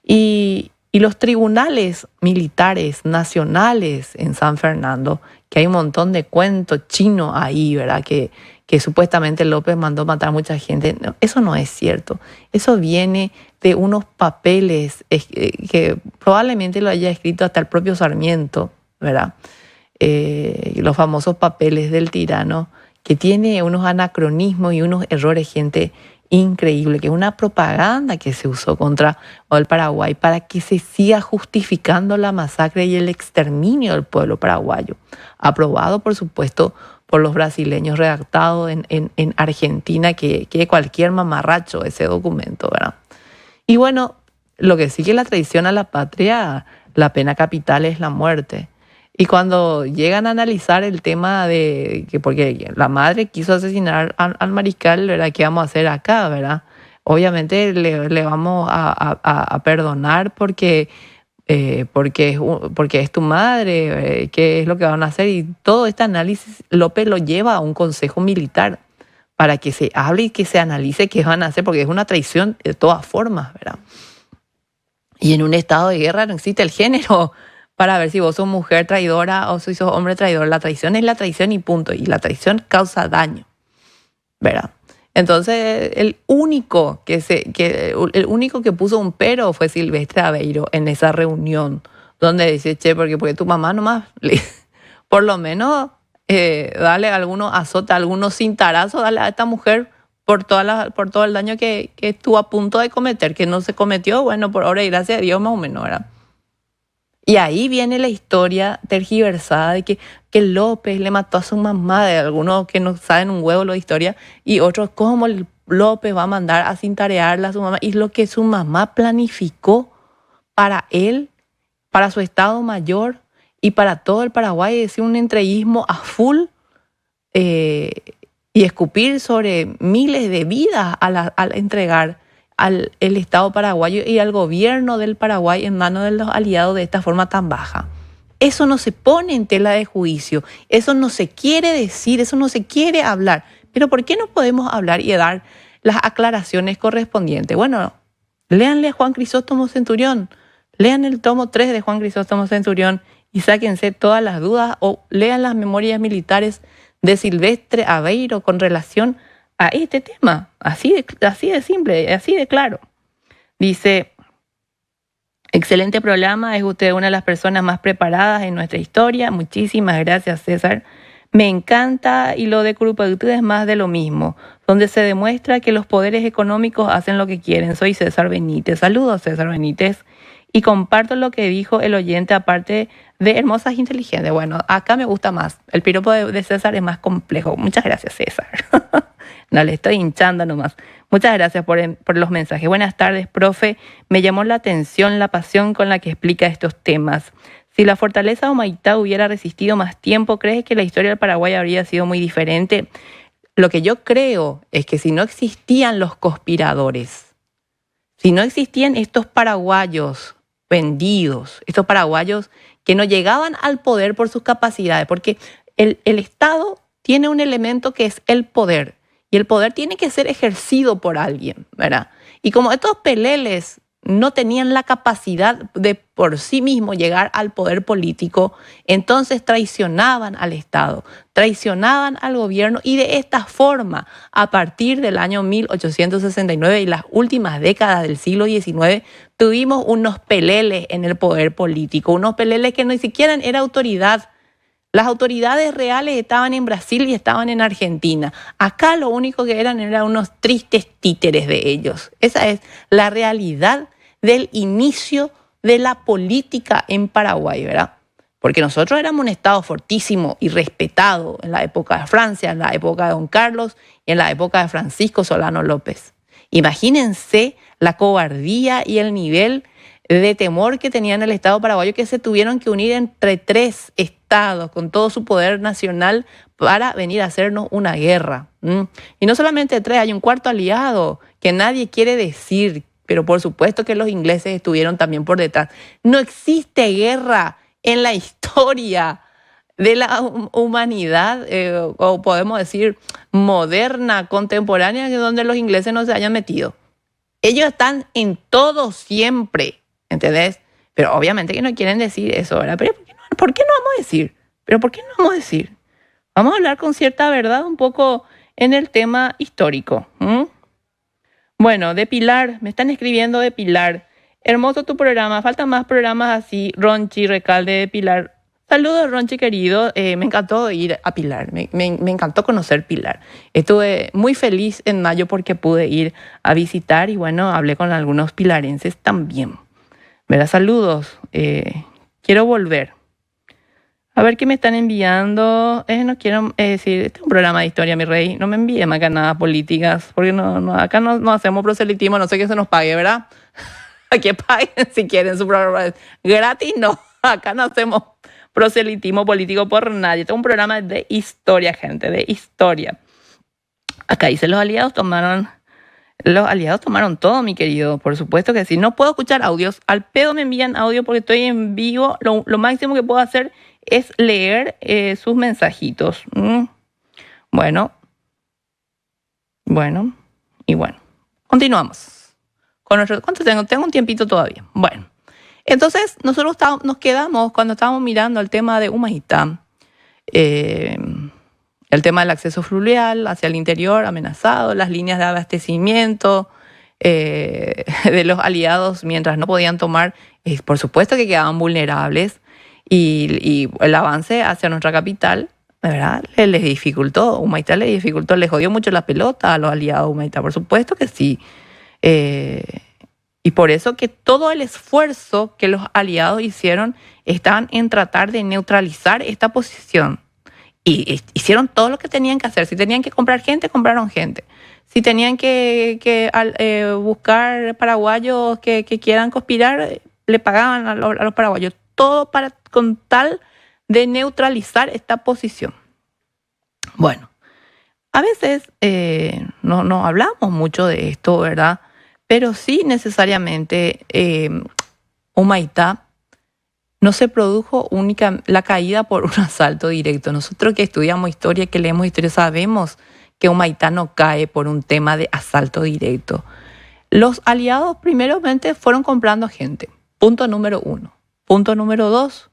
S2: Y los tribunales militares nacionales en San Fernando, que hay un montón de cuentos chinos ahí, ¿verdad? Que supuestamente López mandó matar a mucha gente. No, eso no es cierto. Eso viene de unos papeles que probablemente lo haya escrito hasta el propio Sarmiento, ¿verdad? Los famosos papeles del tirano, que tiene unos anacronismos y unos errores, gente, increíble, que es una propaganda que se usó contra el Paraguay para que se siga justificando la masacre y el exterminio del pueblo paraguayo. Aprobado, por supuesto, por los brasileños, redactado en Argentina, que cualquier mamarracho ese documento, ¿verdad? Y bueno, lo que sigue la traición a la patria, la pena capital es la muerte. Y cuando llegan a analizar el tema de que porque la madre quiso asesinar al mariscal, ¿verdad? ¿Qué vamos a hacer acá, verdad? Obviamente le vamos a perdonar porque es tu madre, qué es lo que van a hacer. Y todo este análisis López lo lleva a un consejo militar para que se hable y que se analice qué van a hacer, porque es una traición de todas formas, ¿verdad? Y en un estado de guerra no existe el género para ver si vos sos mujer traidora o si sos hombre traidor. La traición es la traición y punto. Y la traición causa daño, ¿verdad? Entonces, el único que puso un pero fue Silvestre Aveiro en esa reunión, donde dice, che, porque tu mamá nomás, por lo menos, dale algunos azotes, algunos cintarazos, dale a esta mujer por todo el daño que estuvo a punto de cometer, que no se cometió, bueno, por ahora y gracias a Dios más o menos, ¿verdad? Y ahí viene la historia tergiversada de que López le mató a su mamá, de algunos que no saben un huevo lo de historia, y otros cómo López va a mandar a cintarearla a su mamá, y lo que su mamá planificó para él, para su estado mayor y para todo el Paraguay, es decir, un entreguismo a full y escupir sobre miles de vidas al entregar el Estado paraguayo y al gobierno del Paraguay en manos de los aliados de esta forma tan baja. Eso no se pone en tela de juicio, eso no se quiere decir, eso no se quiere hablar. Pero ¿por qué no podemos hablar y dar las aclaraciones correspondientes? Bueno, léanle a Juan Crisóstomo Centurión, lean el tomo 3 de Juan Crisóstomo Centurión y sáquense todas las dudas, o lean las memorias militares de Silvestre Aveiro con relación a este tema, así de simple, así de claro. Dice, excelente programa, es usted una de las personas más preparadas en nuestra historia. Muchísimas gracias, César. Me encanta, y lo de Curupayutú es más de lo mismo, donde se demuestra que los poderes económicos hacen lo que quieren. Soy César Benítez. Saludos, César Benítez. Y comparto lo que dijo el oyente, aparte de hermosas e inteligentes. Bueno, acá me gusta más. El piropo de César es más complejo. Muchas gracias, César. No, le estoy hinchando nomás. Muchas gracias por los mensajes. Buenas tardes, profe. Me llamó la atención la pasión con la que explica estos temas. Si la fortaleza de Humaitá hubiera resistido más tiempo, ¿crees que la historia del Paraguay habría sido muy diferente? Lo que yo creo es que si no existían los conspiradores, si no existían estos paraguayos vendidos, estos paraguayos que no llegaban al poder por sus capacidades, porque el Estado tiene un elemento que es el poder, y el poder tiene que ser ejercido por alguien, ¿verdad? Y como estos peleles no tenían la capacidad de por sí mismos llegar al poder político, entonces traicionaban al Estado, traicionaban al gobierno, y de esta forma, a partir del año 1869 y las últimas décadas del siglo XIX, tuvimos unos peleles en el poder político, unos peleles que ni siquiera era autoridad. Las autoridades reales estaban en Brasil y estaban en Argentina. Acá lo único que eran unos tristes títeres de ellos. Esa es la realidad del inicio de la política en Paraguay, ¿verdad? Porque nosotros éramos un Estado fortísimo y respetado en la época de Francia, en la época de Don Carlos y en la época de Francisco Solano López. Imagínense la cobardía y el nivel de temor que tenían el Estado paraguayo, que se tuvieron que unir entre tres estados con todo su poder nacional para venir a hacernos una guerra. Y no solamente tres, hay un cuarto aliado que nadie quiere decir, pero por supuesto que los ingleses estuvieron también por detrás. No existe guerra en la historia de la humanidad, o podemos decir moderna, contemporánea, donde los ingleses no se hayan metido. Ellos están en todo siempre, ¿entendés? Pero obviamente que no quieren decir eso, ¿verdad? Pero ¿por qué no vamos a decir? ¿Pero por qué no vamos a decir? Vamos a hablar con cierta verdad un poco en el tema histórico. Bueno, de Pilar, me están escribiendo de Pilar. Hermoso tu programa, faltan más programas así. Ronchi, Recalde de Pilar. Saludos, Ronchi querido. Me encantó ir a Pilar, me encantó conocer Pilar. Estuve muy feliz en mayo porque pude ir a visitar y bueno, hablé con algunos pilarenses también. ¿Verdad? Saludos. Quiero volver. A ver qué me están enviando. No quiero decir, este es un programa de historia, mi rey. No me envíen acá nada políticas, porque acá no hacemos proselitismo, no sé que se nos pague, ¿verdad? A que paguen si quieren su programa. Gratis no, acá no hacemos proselitismo político por nadie. Este es un programa de historia, gente, de historia. Acá dice, los aliados tomaron todo, mi querido. Por supuesto que sí. No puedo escuchar audios. Al pedo me envían audio porque estoy en vivo. Lo máximo que puedo hacer es leer sus mensajitos. Bueno. Continuamos. ¿Cuánto tengo? Tengo un tiempito todavía. Bueno. Entonces, nosotros nos quedamos cuando estábamos mirando el tema de Humaitá. El tema del acceso fluvial hacia el interior amenazado, las líneas de abastecimiento de los aliados mientras no podían tomar, por supuesto que quedaban vulnerables y el avance hacia nuestra capital, de verdad, les dificultó. Humaitá les dificultó, les jodió mucho la pelota a los aliados de Humaitá, por supuesto que sí. Y por eso que todo el esfuerzo que los aliados hicieron estaban en tratar de neutralizar esta posición. Y hicieron todo lo que tenían que hacer. Si tenían que comprar gente, compraron gente. Si tenían que buscar paraguayos que quieran conspirar, le pagaban a los paraguayos. Todo con tal de neutralizar esta posición. Bueno, a veces no hablamos mucho de esto, ¿verdad? Pero sí necesariamente Humaitá no se produjo la caída por un asalto directo. Nosotros que estudiamos historia, que leemos historia, sabemos que Humaitá no cae por un tema de asalto directo. Los aliados primeramente fueron comprando gente. Punto número 1. Punto número 2.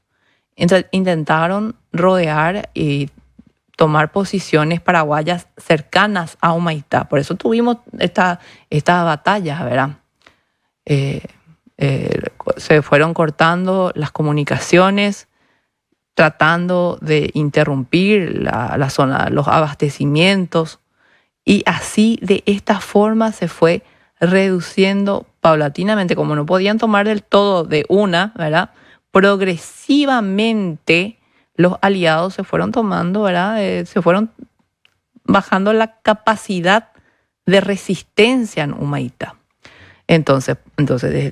S2: Intentaron rodear y tomar posiciones paraguayas cercanas a Humaitá. Por eso tuvimos estas batallas, ¿verdad? Se fueron cortando las comunicaciones, tratando de interrumpir la zona, los abastecimientos, y así de esta forma se fue reduciendo paulatinamente, como no podían tomar del todo de una, ¿verdad? Progresivamente los aliados se fueron tomando, ¿verdad? Se fueron bajando la capacidad de resistencia en Humaitá. Entonces,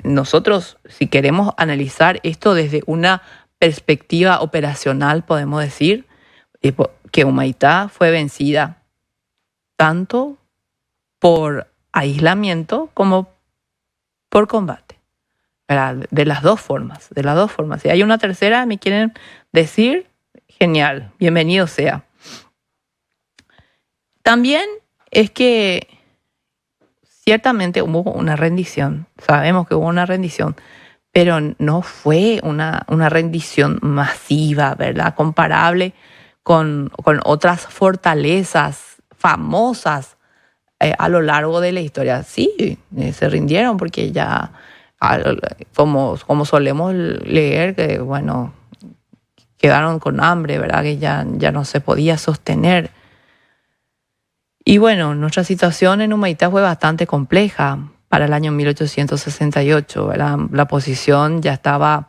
S2: nosotros, si queremos analizar esto desde una perspectiva operacional, podemos decir que Humaitá fue vencida tanto por aislamiento como por combate. ¿Verdad? De las dos formas. Si hay una tercera, me quieren decir, genial, bienvenido sea. También es que ciertamente hubo una rendición, sabemos que hubo una rendición, pero no fue una rendición masiva, ¿verdad? Comparable con otras fortalezas famosas a lo largo de la historia. Sí, se rindieron porque ya, como solemos leer, que bueno, quedaron con hambre, ¿verdad? Que ya no se podía sostener. Y bueno, nuestra situación en Humaitá fue bastante compleja para el año 1868, ¿verdad? La posición ya estaba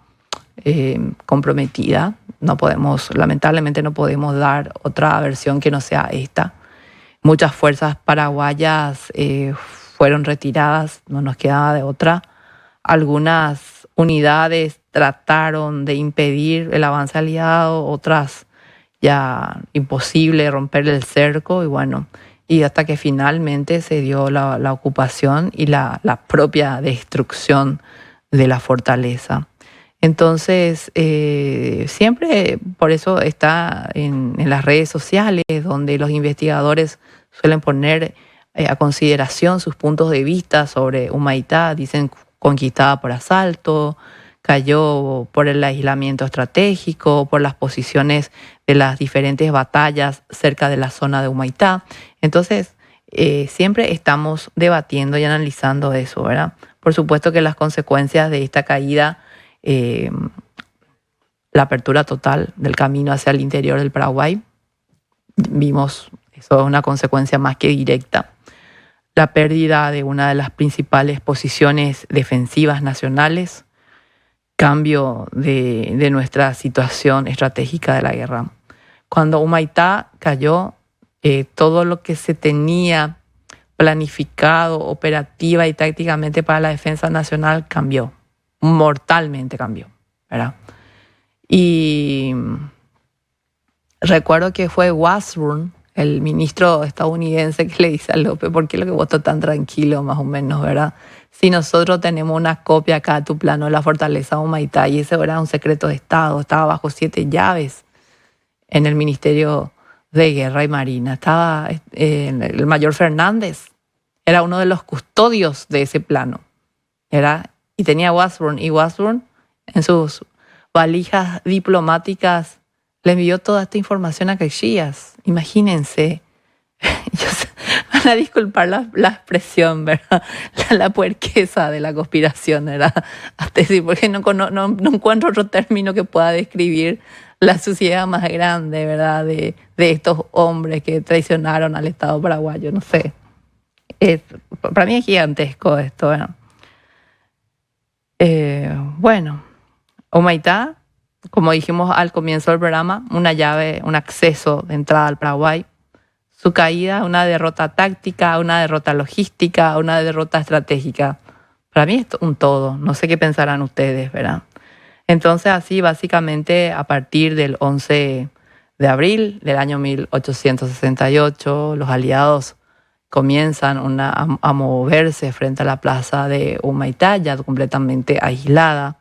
S2: comprometida. Lamentablemente no podemos dar otra versión que no sea esta. Muchas fuerzas paraguayas fueron retiradas, no nos quedaba de otra. Algunas unidades trataron de impedir el avance aliado, otras ya imposible romper el cerco y bueno, y hasta que finalmente se dio la ocupación y la propia destrucción de la fortaleza. Entonces, siempre por eso está en las redes sociales, donde los investigadores suelen poner a consideración sus puntos de vista sobre Humaitá. Dicen conquistada por asalto, cayó por el aislamiento estratégico, por las posiciones de las diferentes batallas cerca de la zona de Humaitá. Entonces, siempre estamos debatiendo y analizando eso, ¿verdad? Por supuesto que las consecuencias de esta caída, la apertura total del camino hacia el interior del Paraguay, vimos, eso es una consecuencia más que directa. La pérdida de una de las principales posiciones defensivas nacionales, cambio de nuestra situación estratégica de la guerra. Cuando Humaitá cayó, todo lo que se tenía planificado operativa y tácticamente para la defensa nacional cambió, mortalmente cambió, ¿verdad? Y recuerdo que fue Washburn, el ministro estadounidense, que le dice a López: ¿por qué lo que vos estás tan tranquilo, más o menos, verdad? Si nosotros tenemos una copia acá de tu plano de la fortaleza de Humaitá, y ese era un secreto de Estado, estaba bajo 7 llaves en el Ministerio de Guerra y Marina. Estaba el mayor Fernández, era uno de los custodios de ese plano, y tenía Washburn, y Washburn en sus valijas diplomáticas le envió toda esta información a Caxias. Imagínense. Van a disculpar la expresión, ¿verdad? La puerqueza de la conspiración, ¿verdad? Hasta decir, porque no encuentro otro término que pueda describir la suciedad más grande, ¿verdad? De estos hombres que traicionaron al Estado paraguayo. No sé. Para mí es gigantesco esto, ¿verdad? Bueno, Humaitá, como dijimos al comienzo del programa, una llave, un acceso de entrada al Paraguay. Su caída, una derrota táctica, una derrota logística, una derrota estratégica. Para mí es un todo. No sé qué pensarán ustedes, ¿verdad? Entonces, así básicamente a partir del 11 de abril del año 1868, los aliados comienzan a moverse frente a la plaza de Humaitá, ya completamente aislada.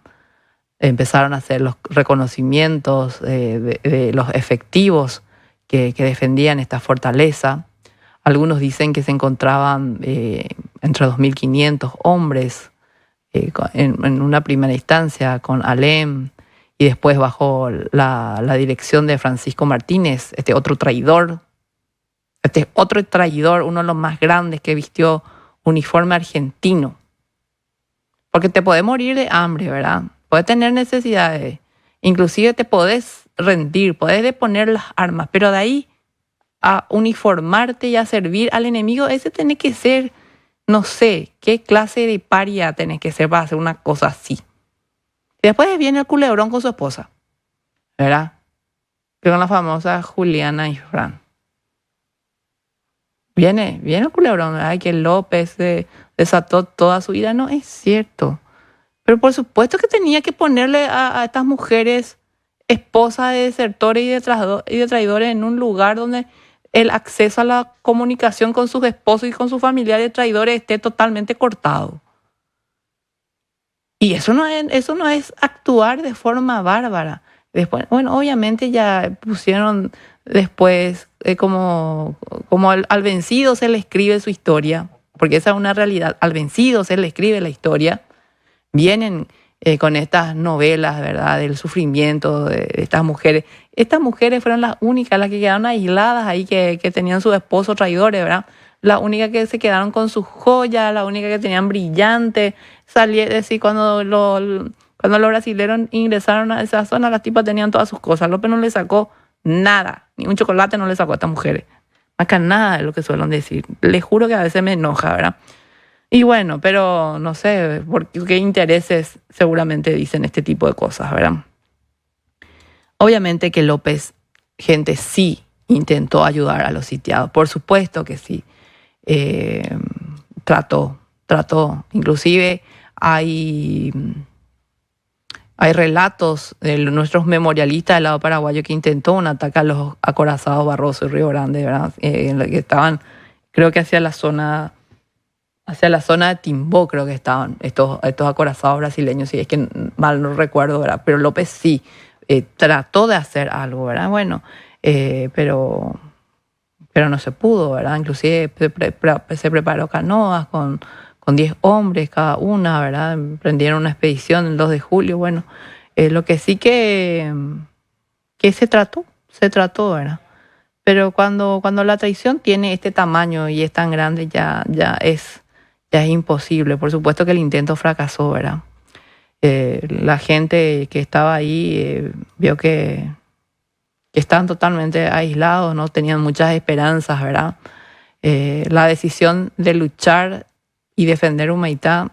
S2: Empezaron a hacer los reconocimientos de los efectivos que defendían esta fortaleza. Algunos dicen que se encontraban entre 2.500 hombres en una primera instancia con Alem, y después bajo la dirección de Francisco Martínez, este otro traidor, uno de los más grandes, que vistió uniforme argentino. Porque te podés morir de hambre, ¿verdad? Podés tener necesidades, inclusive te podés rendir, podés deponer las armas, pero de ahí a uniformarte y a servir al enemigo, ese tenés que ser, no sé, qué clase de paria tenés que ser para hacer una cosa así. Y después viene el culebrón con su esposa, ¿verdad? Con la famosa Juliana y Fran. Viene el culebrón, ¿verdad? Que López desató toda su vida. No es cierto. Pero por supuesto que tenía que ponerle a estas mujeres esposas de desertores y de traidores en un lugar donde el acceso a la comunicación con sus esposos y con sus familiares traidores esté totalmente cortado. Y eso no es actuar de forma bárbara. Después, bueno, obviamente ya pusieron después como al vencido se le escribe su historia, porque esa es una realidad. Al vencido se le escribe la historia. Vienen con estas novelas, ¿verdad?, del sufrimiento de estas mujeres. Estas mujeres fueron las únicas, las que quedaron aisladas ahí, que tenían sus esposos traidores, ¿verdad? Las únicas que se quedaron con sus joyas, las únicas que tenían brillantes. Cuando los brasileños ingresaron a esa zona, las tipas tenían todas sus cosas. López no le sacó nada, ni un chocolate no le sacó a estas mujeres. Más que nada es lo que suelen decir. Les juro que a veces me enoja, ¿verdad? Y bueno, pero no sé por qué intereses seguramente dicen este tipo de cosas, ¿verdad? Obviamente que López, gente, sí intentó ayudar a los sitiados. Por supuesto que sí. Trató. Inclusive hay relatos de nuestros memorialistas del lado paraguayo que intentó un ataque a los acorazados Barroso y Río Grande, ¿verdad? En la que estaban, creo que hacia la zona de Timbó, creo que estaban estos acorazados brasileños, si es que mal no recuerdo, ¿verdad? Pero López sí trató de hacer algo, ¿verdad? Bueno, pero no se pudo, ¿verdad? Inclusive se preparó canoas con 10 hombres cada una, ¿verdad? Emprendieron una expedición el 2 de julio. Bueno, lo que sí que se trató, ¿verdad? Pero cuando la traición tiene este tamaño y es tan grande, ya es imposible. Por supuesto que el intento fracasó, ¿verdad? La gente que estaba ahí vio que estaban totalmente aislados, no tenían muchas esperanzas, ¿verdad? La decisión de luchar y defender Humaitá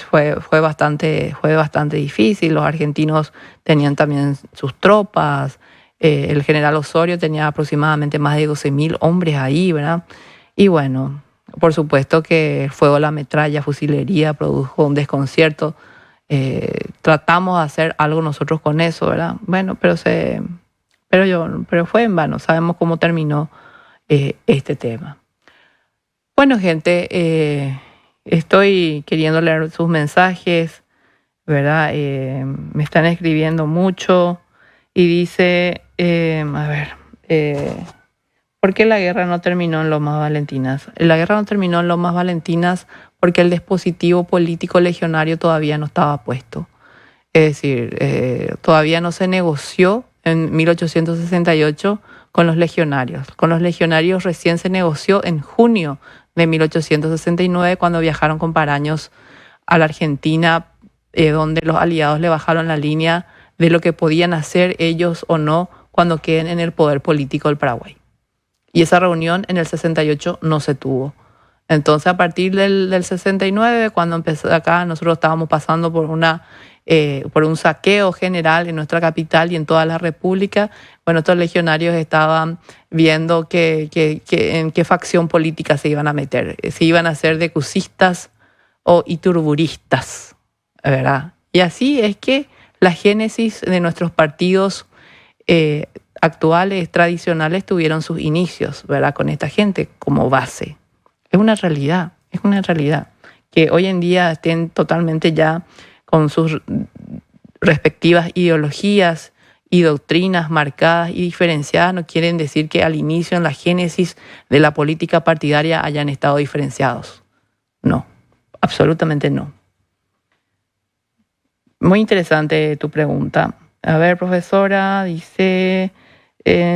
S2: fue bastante difícil. Los argentinos tenían también sus tropas. El general Osorio tenía aproximadamente más de 12.000 hombres ahí, ¿verdad? Y bueno, por supuesto que el fuego, la metralla, fusilería produjo un desconcierto tratamos de hacer algo nosotros con eso, ¿verdad? Bueno, pero fue en vano. Sabemos cómo terminó este tema. Bueno, gente, estoy queriendo leer sus mensajes, ¿verdad? Me están escribiendo mucho y dice, ¿por qué la guerra no terminó en Lomas Valentinas? La guerra no terminó en Lomas Valentinas porque el dispositivo político legionario todavía no estaba puesto. Es decir, todavía no se negoció en 1868 con los legionarios. Con los legionarios recién se negoció en junio de 1869 cuando viajaron con Paraños a la Argentina, donde los aliados le bajaron la línea de lo que podían hacer ellos o no cuando queden en el poder político del Paraguay. Y esa reunión en el 68 no se tuvo. Entonces, a partir del 69, cuando empezó acá, nosotros estábamos pasando por un saqueo general en nuestra capital y en toda la República. Bueno, estos legionarios estaban viendo en qué facción política se iban a meter. Si iban a ser decusistas o iturburistas, ¿verdad? Y así es que la génesis de nuestros partidos actuales, tradicionales, tuvieron sus inicios, ¿verdad? Con esta gente como base. Es una realidad que hoy en día estén totalmente ya con sus respectivas ideologías y doctrinas marcadas y diferenciadas, no quieren decir que al inicio, en la génesis de la política partidaria, hayan estado diferenciados. No, absolutamente no. Muy interesante tu pregunta. A ver, profesora, dice,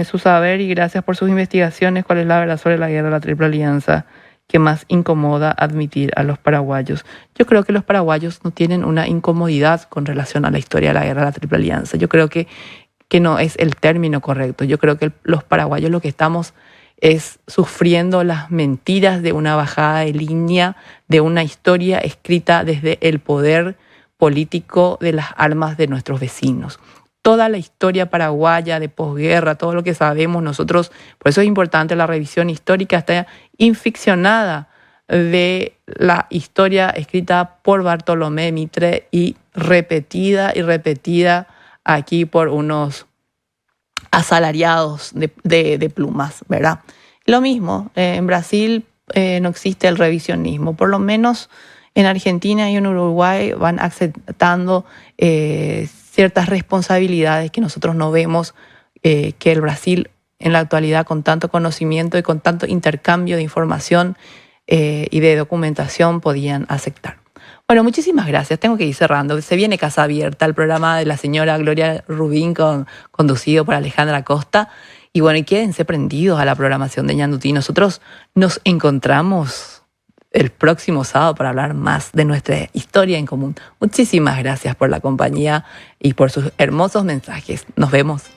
S2: su saber y gracias por sus investigaciones, ¿cuál es la verdad sobre la guerra de la Triple Alianza que más incomoda admitir a los paraguayos? Yo creo que los paraguayos no tienen una incomodidad con relación a la historia de la guerra de la Triple Alianza. Yo creo que no es el término correcto. Yo creo que los paraguayos lo que estamos es sufriendo las mentiras de una bajada de línea, de una historia escrita desde el poder político de las armas de nuestros vecinos. Toda la historia paraguaya de posguerra, todo lo que sabemos nosotros, por eso es importante la revisión histórica, está inficcionada de la historia escrita por Bartolomé Mitre y repetida aquí por unos asalariados de plumas, ¿verdad? Lo mismo, en Brasil no existe el revisionismo, por lo menos en Argentina y en Uruguay van aceptando ciertas responsabilidades que nosotros no vemos que el Brasil en la actualidad, con tanto conocimiento y con tanto intercambio de información y de documentación, podían aceptar. Bueno, muchísimas gracias. Tengo que ir cerrando. Se viene Casa Abierta, el programa de la señora Gloria Rubín conducido por Alejandra Costa. Y bueno, y quédense prendidos a la programación de Ñandutí. Nosotros nos encontramos el próximo sábado para hablar más de nuestra historia en común. Muchísimas gracias por la compañía y por sus hermosos mensajes. Nos vemos.